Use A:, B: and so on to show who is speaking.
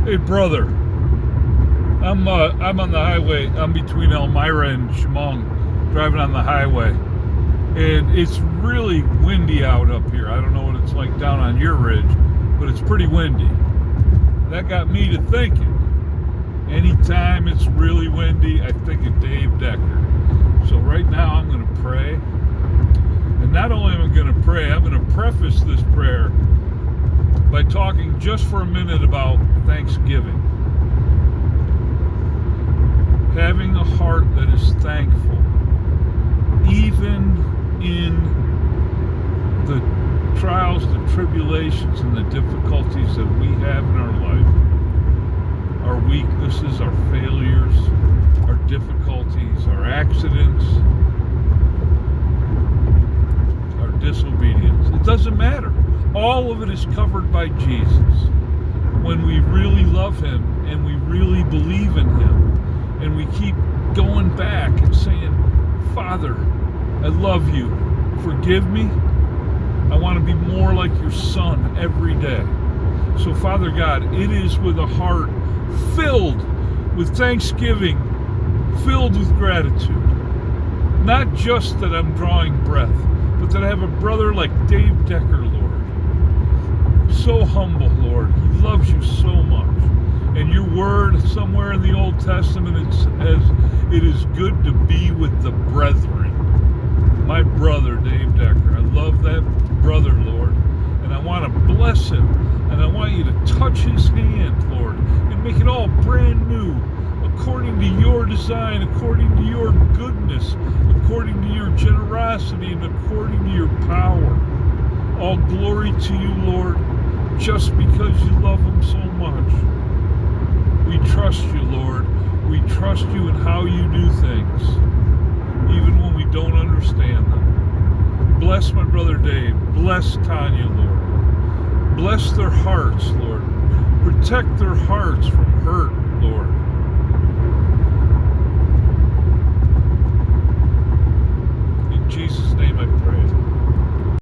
A: Hey, brother. I'm on the highway. I'm between Elmira and Chemung, driving on the highway, and it's really windy out up here. I don't know what it's like down on your ridge, but it's pretty windy. That got me to thinking. Anytime it's really windy, I think of Dave Decker. So right now I'm going to pray. And not only am I going to pray, I'm going to preface this prayer by talking just for a minute about Thanksgiving. Having a heart that is thankful, even in the trials, the tribulations, and the difficulties that we have in our life, our weaknesses, our failures, our difficulties, our accidents, our disobedience. It doesn't matter. All of it is covered by Jesus. When we really love Him and we really believe in Him, and we keep going back and saying, Father, I love you. Forgive me. I want to be more like your Son every day. So, Father God, it is with a heart filled with thanksgiving, filled with gratitude. Not just that I'm drawing breath, but that I have a brother like Dave Decker, Lord. So humble, Lord. He loves you so much. And your word, somewhere in the Old Testament, it says, it is good to be with the brethren. My brother, Dave Decker. I love that brother, Lord. And I want to bless him. And I want you to touch his hand, Lord, and make it all brand new, according to your design, according to your goodness, according to your generosity, and according to your power. All glory to you, Lord, just because you love him so much. We trust you, Lord. We trust you in how you do things, even when we don't understand them. Bless my brother Dave. Bless Tanya, Lord. Bless their hearts, Lord. Protect their hearts from hurt,